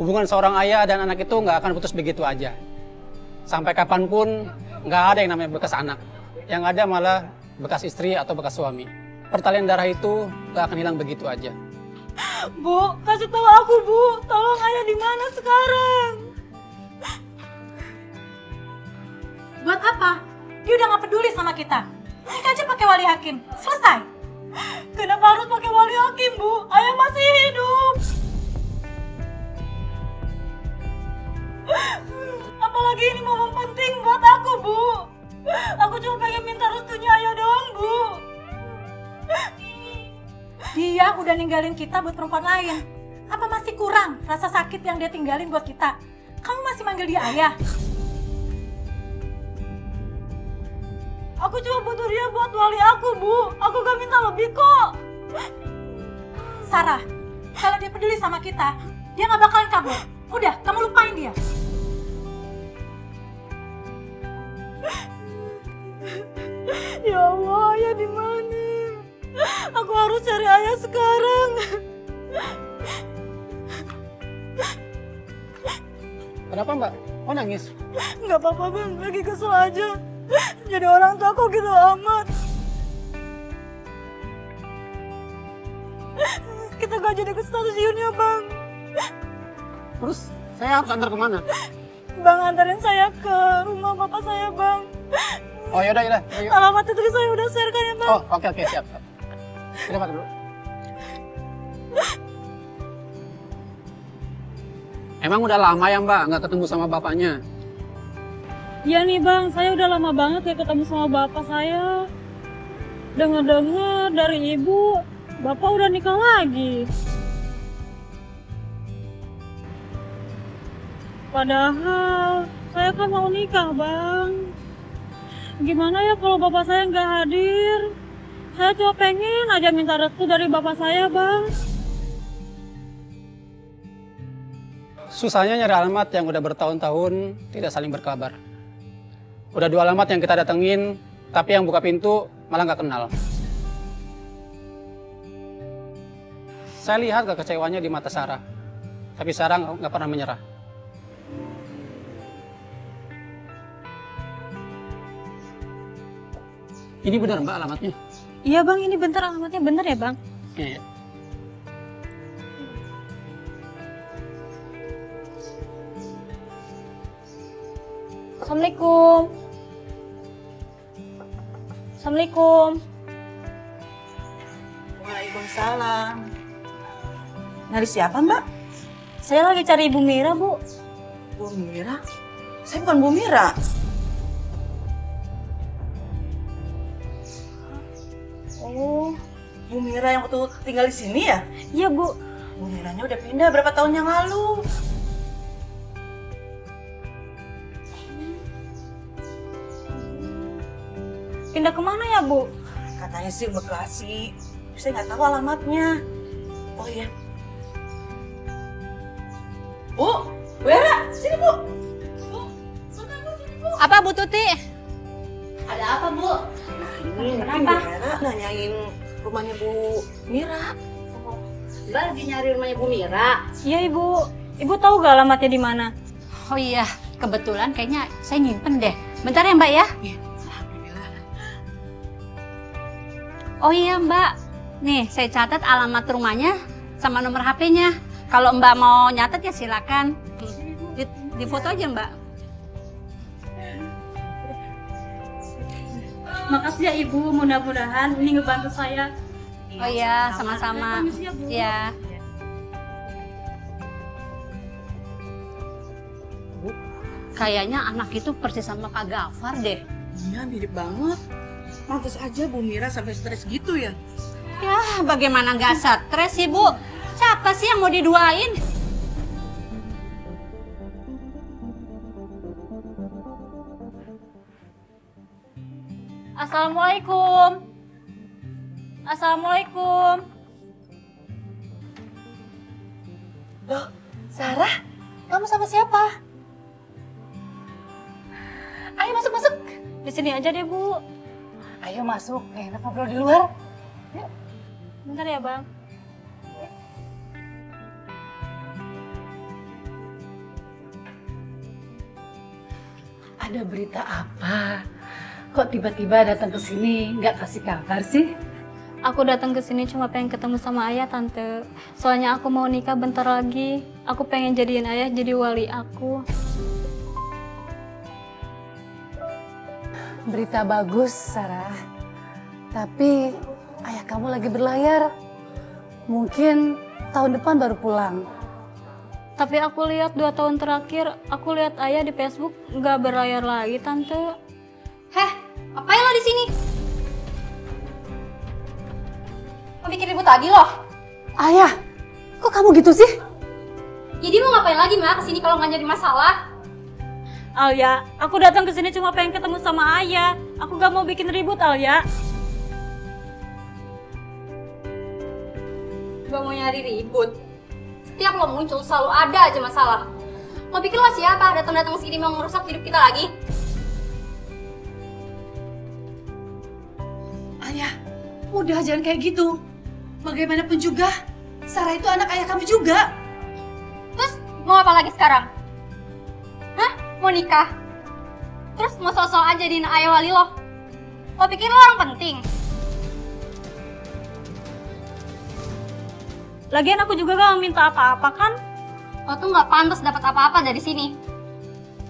Hubungan seorang ayah dan anak itu nggak akan putus begitu aja. Sampai kapanpun nggak ada yang namanya bekas anak. Yang ada malah bekas istri atau bekas suami. Pertalian darah itu nggak akan hilang begitu aja. Bu, kasih tahu aku, Bu. Tolong ayah di mana sekarang? Buat apa? Dia udah gak peduli sama kita. Nikah aja pakai wali hakim. Selesai. Kenapa harus pakai wali hakim, Bu? Ayah masih hidup. Apalagi ini momen penting buat aku, Bu. Aku cuma pengen minta restunya ayah doang, Bu. Dia udah ninggalin kita buat perempuan lain. Apa masih kurang rasa sakit yang dia tinggalin buat kita? Kamu masih manggil dia ayah? Aku cuma butuh dia buat wali aku, Bu. Aku gak minta lebih kok. Sarah, kalau dia peduli sama kita, dia gak bakalan kabur. Udah, kamu lupain dia. Ya Allah, ayah di mana? Aku harus cari ayah sekarang. Kenapa Mbak? Kok nangis? Gak apa-apa Bang, lagi kesel aja. Jadi orang tua kok gitu amat. Kita gak jadi ke stasiunnya Bang. Terus saya harus antar kemana? Bang antarin saya ke rumah bapak saya Bang. Oh yaudah. Ayo. Alamatnya tadi saya udah share kan ya Bang? Oh oke siap. Kita Pak dulu. Emang udah lama ya Mbak nggak ketemu sama bapaknya? Iya nih Bang, saya udah lama banget ya ketemu sama bapak saya. Dengar-dengar dari ibu, bapak udah nikah lagi. Padahal saya kan mau nikah Bang. Gimana ya kalau bapak saya nggak hadir? Saya cuma pengen aja minta restu dari bapak saya Bang. Susahnya nyari alamat yang udah bertahun-tahun tidak saling berkabar. Udah 2 alamat yang kita datengin, tapi yang buka pintu malah nggak kenal. Saya lihat kekecewanya di mata Sarah, tapi Sarah nggak pernah menyerah. Ini benar Mbak alamatnya? Iya Bang, ini bentar alamatnya bener ya Bang? Iya. Assalamualaikum. Assalamualaikum. Waalaikumsalam. Nyari siapa Mbak? Saya lagi cari Ibu Mira, Bu. Bu Mira? Saya bukan Bu Mira. Oh, Bu Mira yang waktu tinggal di sini ya? Iya, Bu. Bu Miranya udah pindah berapa tahun yang lalu. Pindah kemana ya, Bu? Katanya sih Bekasi. Saya nggak tahu alamatnya. Oh iya. Bu Vera, sini Bu. Bu, bentar Bu, sini Bu. Apa Bu Tuti? Ada apa Bu? Ini Bu Vera nanyain rumahnya Bu Mira. Mbak lagi nyari rumahnya Bu Mira. Iya, Ibu. Ibu tahu gak alamatnya di mana? Oh iya, kebetulan kayaknya saya nyimpen deh. Bentar ya Mbak ya. Oh iya Mbak, nih saya catat alamat rumahnya sama nomor HP-nya. Kalau Mbak mau nyatet ya silakan. Di foto aja Mbak. Makasih ya Ibu, mudah-mudahan ini ngebantu saya. Oh iya, sama-sama. Iya. Kayaknya anak itu persis sama Kak Gafar deh. Iya mirip banget. Pantes aja Bu Mira sampai stres gitu ya. Ya, bagaimana nggak stres sih Bu? Siapa sih yang mau diduain? Assalamualaikum. Assalamualaikum. Loh, Sarah, kamu sama siapa? Ayo masuk. Di sini aja deh, Bu. Ayo masuk, enak ngobrol di luar. Yuk. Bentar ya, Bang. Ada berita apa? Kok tiba-tiba datang ke sini nggak kasih kabar sih? Aku datang ke sini cuma pengen ketemu sama ayah, Tante. Soalnya aku mau nikah bentar lagi. Aku pengen jadiin ayah jadi wali aku. Berita bagus, Sarah. Tapi ayah kamu lagi berlayar. Mungkin tahun depan baru pulang. Tapi aku lihat 2 tahun terakhir, aku lihat ayah di Facebook nggak berlayar lagi, Tante. Heh, ngapain lo di sini? Mau bikin ribut lagi lo? Ayah, kok kamu gitu sih? Jadi mau ngapain lagi Ma kesini kalau nggak jadi masalah? Alia, aku datang ke sini cuma pengen ketemu sama ayah. Aku gak mau bikin ribut, Alia. Gak mau nyari ribut. Setiap lo muncul selalu ada aja masalah. Lo pikir lo siapa? Datang-datang sini mau ngerusak hidup kita lagi? Ayah, udah jangan kayak gitu. Bagaimanapun juga, Sarah itu anak ayah kamu juga. Terus mau apa lagi sekarang? Hah? Mau nikah? Terus mau sosok aja jadiin ayah wali lo? Lo pikir lo orang penting? Lagian aku juga gak minta apa-apa kan? Lo tuh nggak pantas dapat apa-apa dari sini.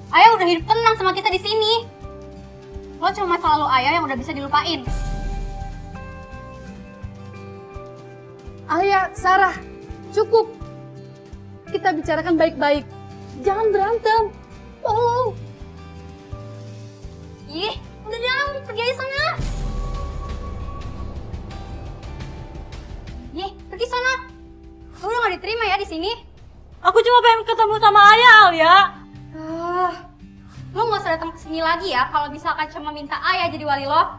Ayah udah hidup tenang sama kita di sini. Lo cuma selalu ayah yang udah bisa dilupain. Ayah, Sarah, cukup. Kita bicarakan baik-baik. Jangan berantem. Tolong. Ih, udah jangan pergi aja sana. Ih, pergi sana. Lo udah gak diterima ya di sini. Aku cuma pengen ketemu sama ayah, Alia. Lo gak usah datang ke sini lagi ya kalau misalkan cuma minta ayah jadi wali lo.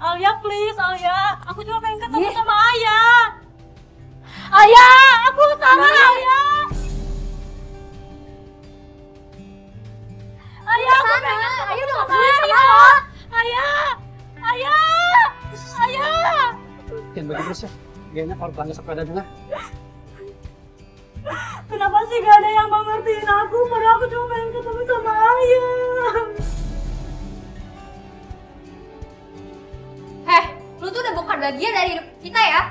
Alia, please, Alia. Aku cuma pengen ketemu sama ayah. Ayah, aku salah, Alia. Ayah, aku pengen ketemu Ayah udah gak sama peduli sama ayah. lo. Ayah, ayah, ayah. Jangan begitu terus ya. Gak enak kalau pelanggan sepeda dengar. Kenapa sih gak ada yang mau ngertiin aku? Padahal aku cuma pengen ketemu sama ayah. Heh, lu tuh udah bukan bagian dari hidup kita ya.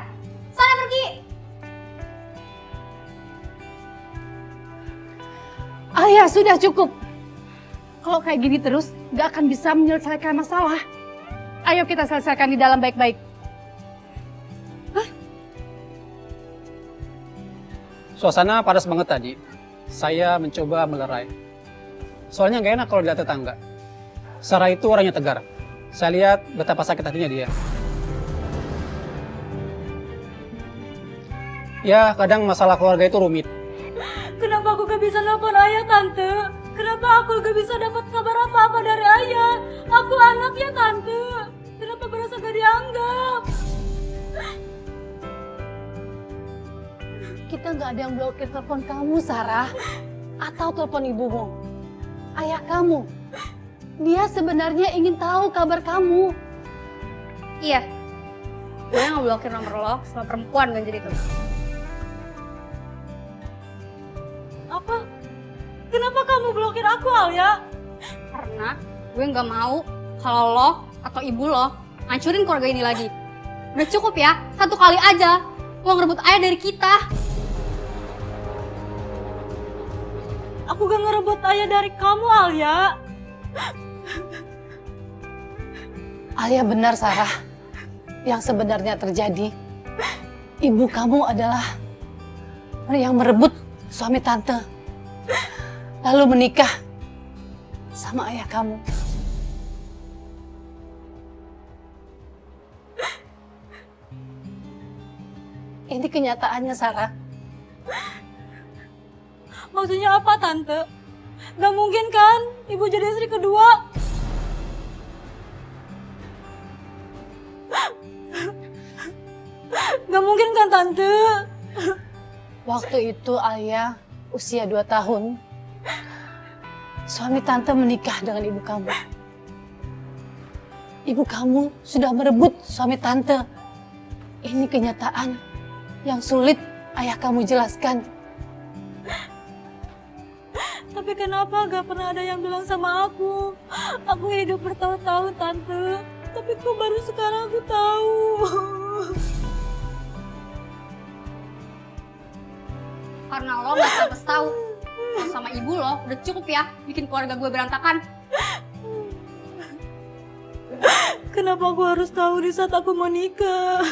Sana pergi. Ayah, sudah cukup. Kalau kayak gini terus, gak akan bisa menyelesaikan masalah. Ayo kita selesaikan di dalam baik-baik. Suasana panas banget tadi. Saya mencoba melerai. Soalnya gak enak kalau dilihat tetangga. Sarah itu orangnya tegar. Saya lihat betapa sakit hatinya dia. Ya, kadang masalah keluarga itu rumit. Kenapa aku gak bisa nelfon ayah, Tante? Kenapa aku gak bisa dapat kabar apa-apa dari ayah? Aku anaknya, Tante. Kenapa berasa gak dianggap? Kita nggak ada yang blokir telepon kamu, Sarah. Atau telepon ibumu. Ayah kamu. Dia sebenarnya ingin tahu kabar kamu. Iya. Gue yang ngeblokir nomor lo sama perempuan gak jadi itu. Apa? Kenapa kamu blokir aku, Alia? Karena gue gak mau kalau lo atau ibu lo hancurin keluarga ini lagi. Udah cukup ya, satu kali aja lo ngerebut ayah dari kita. Aku gak ngerebut ayah dari kamu, Alia. Alia benar, Sarah. Yang sebenarnya terjadi, ibu kamu adalah yang merebut suami tante. Lalu menikah sama ayah kamu. Ini kenyataannya, Sarah. Maksudnya apa, Tante? Gak mungkin kan ibu jadi istri kedua? Gak mungkin kan, Tante? Waktu itu Alia usia 2 tahun. Suami tante menikah dengan ibu kamu. Ibu kamu sudah merebut suami tante. Ini kenyataan yang sulit ayah kamu jelaskan. Tapi Tapi kenapa gak pernah ada yang bilang sama aku? Aku hidup bertahun-tahun, Tante. Tapi kok baru sekarang aku tahu. Karena lo gak pantas tahu. Lo sama ibu lo udah cukup ya bikin keluarga gue berantakan. Kenapa aku harus tahu di saat aku mau nikah?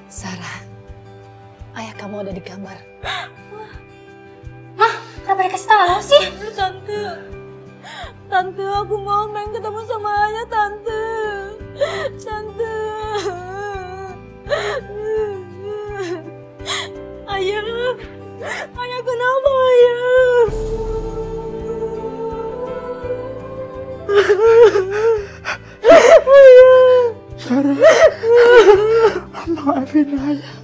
Sarah, ayah kamu ada di kamar. Hah? Kenapa dikasih tahu sih? Tante, aku mau pengen ketemu sama ayah, Tante. Ayah kenapa ayah? Maafin ayah.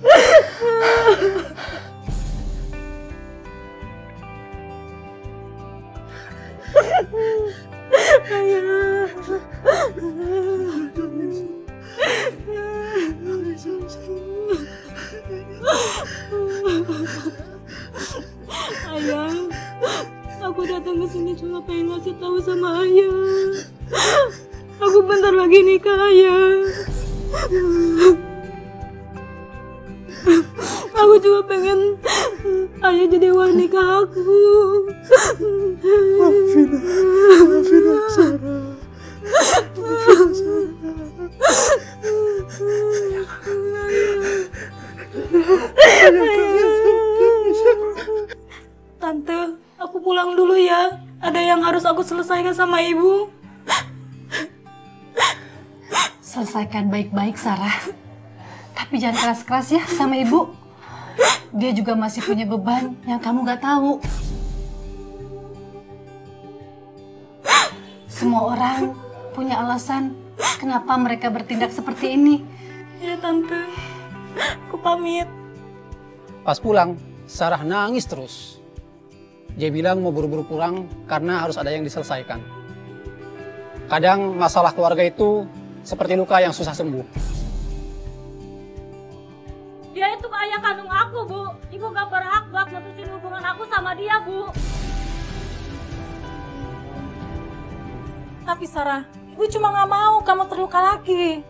Ayah, aku datang ke sini cuma pengen ngasih tahu sama ayah. Aku bentar lagi nikah, ayah. Aku cuma pengen ayah jadi wanita aku. Maafin Sarah. Tante, aku pulang dulu ya. Ada yang harus aku selesaikan sama ibu. Selesaikan baik-baik, Sarah. Tapi jangan keras-keras ya sama ibu. Dia juga masih punya beban yang kamu gak tahu. Semua orang punya alasan kenapa mereka bertindak seperti ini. Ya Tante, aku pamit. Pas pulang, Sarah nangis terus. Dia bilang mau buru-buru pulang karena harus ada yang diselesaikan. Kadang masalah keluarga itu seperti luka yang susah sembuh. Dia itu ayah kandung aku, Bu. Ibu gak berhak buat mutusin hubungan aku sama dia, Bu. Tapi Sarah, ibu cuma gak mau kamu terluka lagi.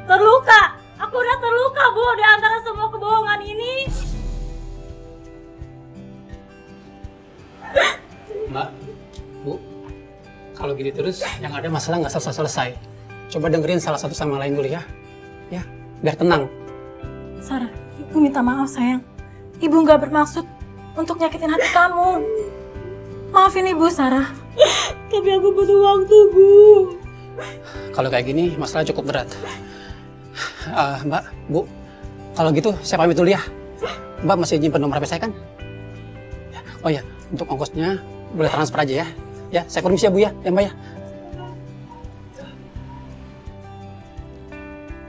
Terluka? Aku udah terluka, Bu, di antara semua kebohongan ini. Mbak, Bu, kalau gini terus yang ada masalah nggak selesai-selesai. Coba dengerin salah satu sama lain dulu ya. Ya, biar tenang. Sarah, ibu minta maaf sayang. Ibu nggak bermaksud untuk nyakitin hati kamu. Maafin ibu, Sarah. Tapi aku butuh waktu, Bu. Kalau kayak gini masalah cukup berat. Mbak, Bu, kalau gitu saya pamit dulu ya. Mbak masih nyimpen nomor HP saya kan? Ya. Oh ya, untuk ongkosnya boleh transfer aja ya. Ya, saya permisi ya Bu ya, Mbak ya.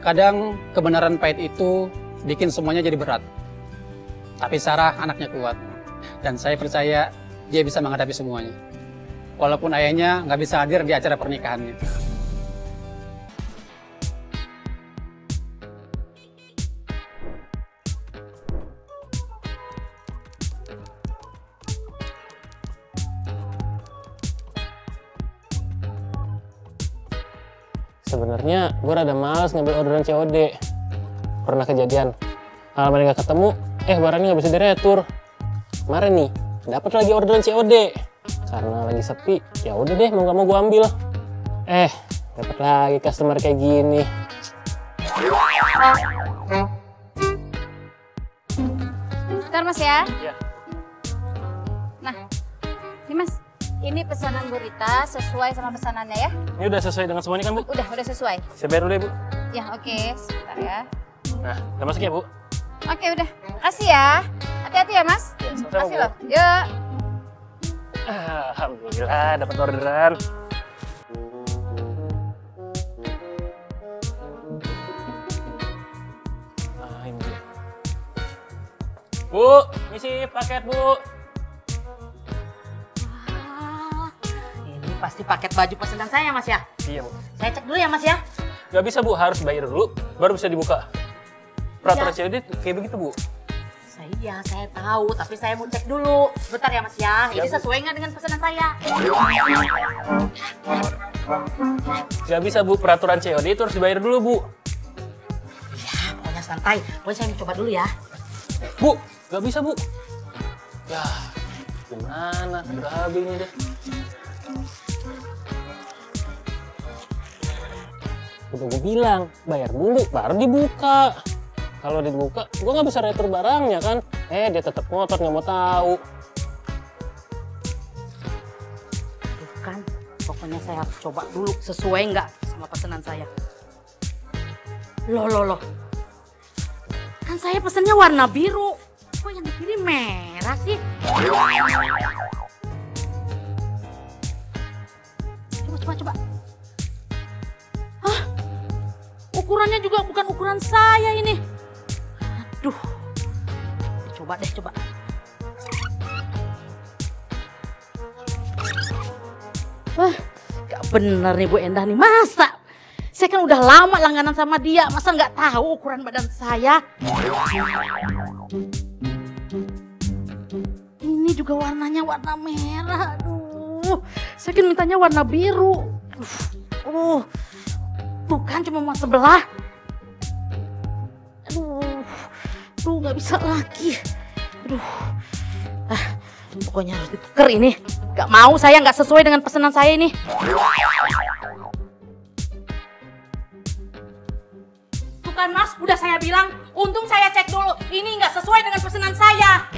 Kadang kebenaran pahit itu bikin semuanya jadi berat. Tapi Sarah anaknya kuat. Dan saya percaya dia bisa menghadapi semuanya. Walaupun ayahnya nggak bisa hadir di acara pernikahannya. Sebenarnya gue rada males ngambil orderan COD. Pernah kejadian, alamatnya nggak ketemu, barangnya nggak bisa diretur. Kemarin nih, dapat lagi orderan COD. Karena lagi sepi, ya udah deh mau nggak mau gue ambil. Dapat lagi customer kayak gini. Bentar Mas ya. Iya. Nah, ini Mas. Ini pesanan Bu Rita sesuai sama pesanannya ya? Ini udah sesuai dengan semuanya kan Bu? Udah sesuai. Saya bayar dulu ya Bu. Ya oke, sebentar ya. Nah, udah masuk ya Bu? Oke udah, kasih ya. Hati-hati ya Mas. Ya, sama-sama Kasih Bu. loh. Yuk. Alhamdulillah dapat orderan. Ini dia. Bu, isi paket Bu. Ini pasti paket baju pesanan saya Mas ya? Iya Bu. Saya cek dulu ya Mas ya. Gak bisa Bu, harus bayar dulu, baru bisa dibuka. Peraturan COD kayak begitu Bu. Saya Iya, saya tahu, tapi saya mau cek dulu. Bentar ya Mas ya, ini sesuai nggak dengan pesanan saya? Gak bisa Bu, peraturan COD itu harus dibayar dulu Bu. Ya, pokoknya santai. Pokoknya saya mau coba dulu ya. Bu, gak bisa Bu. Ya, gimana? Udah habis ini deh. Udah gue bilang, bayar dulu, baru dibuka. Kalau dibuka, gue nggak bisa retur barangnya kan. Dia tetap ngotot, nggak mau tahu. Tuh kan, pokoknya saya harus coba dulu sesuai nggak sama pesanan saya. Loh. Kan saya pesennya warna biru. Kok yang dikirim merah sih? Coba. Hah? Ukurannya juga bukan ukuran saya ini. Aduh. Coba. Wah, gak bener nih Bu Endah nih. Masa? Saya kan udah lama langganan sama dia. Masa nggak tahu ukuran badan saya? Ini juga warnanya warna merah. Aduh, saya kan mintanya warna biru. Tuh kan cuma mau sebelah. Aduh, nggak bisa lagi. Aduh, pokoknya harus ditukar ini. Gak mau, saya nggak sesuai dengan pesanan saya ini. Tuh kan Mas, udah saya bilang. Untung saya cek dulu. Ini nggak sesuai dengan pesanan saya.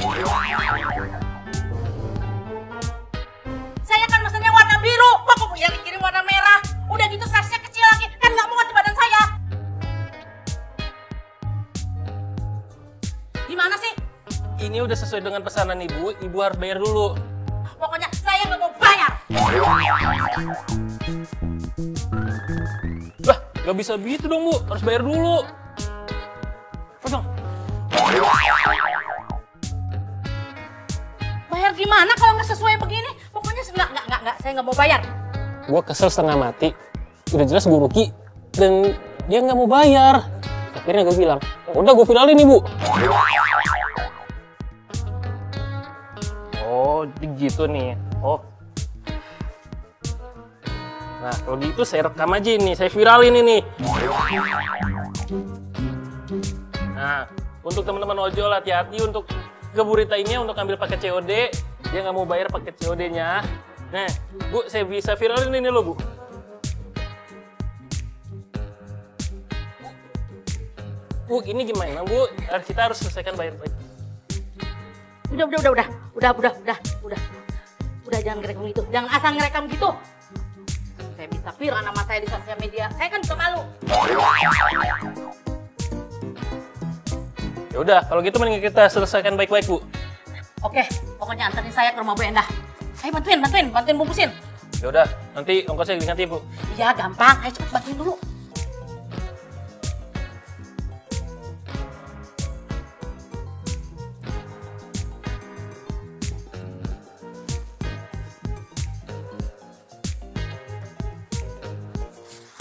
Saya kan mesennya warna biru. Kok yang dikirim warna merah? Udah gitu size-nya kecil lagi. Kan nggak muat di badan saya. Gimana sih? Ini udah sesuai dengan pesanan Ibu, Ibu harus bayar dulu. Pokoknya saya nggak mau bayar. Lah, nggak bisa gitu dong Bu, harus bayar dulu. Dong. Bayar gimana kalau nggak sesuai begini? Pokoknya nggak, saya nggak mau bayar. Gue kesel setengah mati, udah jelas gue rugi, dan dia nggak mau bayar. Akhirnya gue bilang, udah gue viralin nih Bu. Oh, gitu nih. Oh. Nah, kalau gitu saya rekam aja ini, saya viralin ini. Nah, untuk teman-teman ojol hati-hati untuk ke Burita ini untuk ambil paket COD, dia nggak mau bayar paket COD-nya. Nah, Bu, saya bisa viralin ini loh, Bu. Bu, ini gimana, Bu? Kita harus selesaikan bayar. Udah jangan ngerekam gitu. Jangan asal ngerekam gitu. Saya bisa viral nama saya di sosial media. Saya kan juga malu. Ya udah, kalau gitu mending kita selesaikan baik-baik, Bu. Oke, pokoknya anterin saya ke rumah Bu Endah. Ayo bantuin bungkusin. Ya udah, nanti ongkosnya ganti, Bu. Iya, gampang. Ayo cepet bantuin dulu.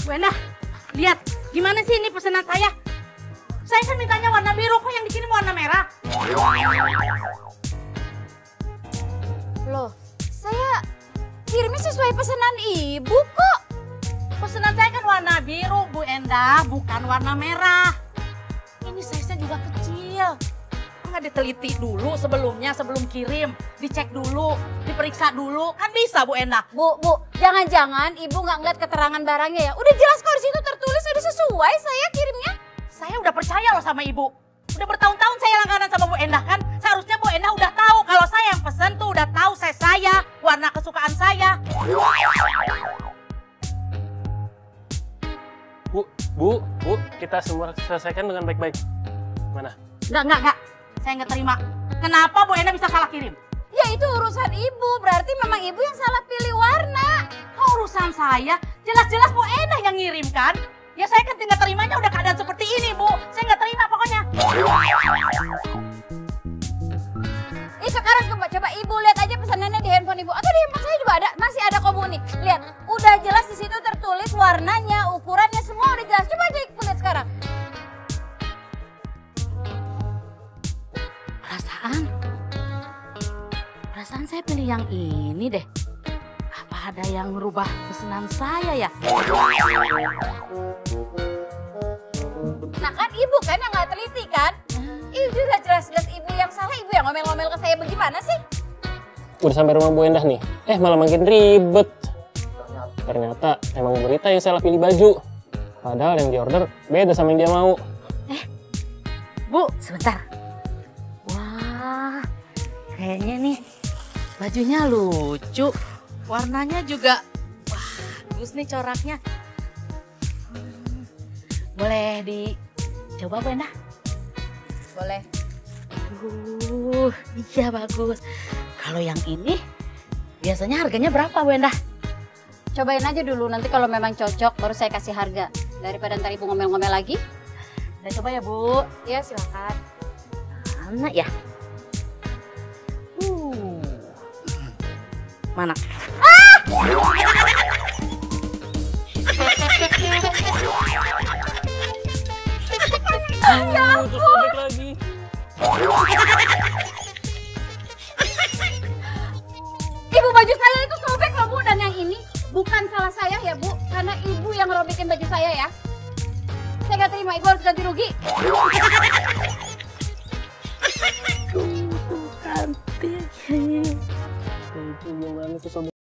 Bu Endah, lihat. Gimana sih ini pesanan saya? Saya kan mintanya warna biru, kok yang dikirim warna merah? Loh, saya kirimnya sesuai pesanan Ibu kok. Pesanan saya kan warna biru, Bu Endah, bukan warna merah. Ini size-nya juga kecil. Nggak diteliti dulu sebelumnya, sebelum kirim. Dicek dulu, diperiksa dulu. Kan bisa, Bu Endah. Bu, jangan-jangan Ibu nggak ngeliat keterangan barangnya ya? Udah jelas kok di situ tertulis, udah sesuai saya kirimnya. Saya udah percaya loh sama Ibu. Udah bertahun-tahun saya langganan sama Bu Endah kan. Seharusnya Bu Endah udah tahu kalau saya yang pesen tuh udah tahu saya, warna kesukaan saya. Bu, kita semua selesaikan dengan baik-baik. Mana? Enggak. Saya nggak terima. Kenapa Bu Endah bisa salah kirim? Ya itu urusan Ibu, berarti memang Ibu yang salah pilih warna. Kok urusan saya? Jelas-jelas Bu Endah yang ngirim kan? Ya saya kan tinggal terimanya udah keadaan seperti ini, Bu. Saya nggak terima pokoknya. Sekarang coba Ibu lihat aja pesanannya di handphone Ibu. Atau di handphone saya juga ada, masih ada kok Bu nih. Lihat, udah jelas di situ tertulis warnanya, ukurannya semua udah jelas. Coba aja Ibu lihat sekarang. saya pilih yang ini deh. Apa ada yang merubah pesanan saya ya? Nah kan ibu kan yang nggak teliti kan? Ih udah jelas-jelas ibu yang salah, ibu yang ngomel-ngomel ke saya bagaimana sih? Udah sampai rumah Bu Endah nih. Malah makin ribet. Ternyata emang Bu Rita yang salah pilih baju. Padahal yang diorder beda sama yang dia mau. Bu, sebentar. Wah, kayaknya nih bajunya lucu. Warnanya juga bagus nih coraknya. Boleh dicoba Bu Endah? Boleh. Iya bagus. Kalau yang ini biasanya harganya berapa Bu Endah? Cobain aja dulu, nanti kalau memang cocok baru saya kasih harga. Daripada ntar ibu ngomel-ngomel lagi. Saya coba ya Bu. Iya silakan. Mana ya? Mana? Ya ampun. Lagi. Ibu, baju saya itu sobek loh Bu, dan yang ini bukan salah saya ya Bu, karena ibu yang ngerobekin baju saya ya. Saya nggak terima, ibu harus ganti rugi. Itu gimana tuh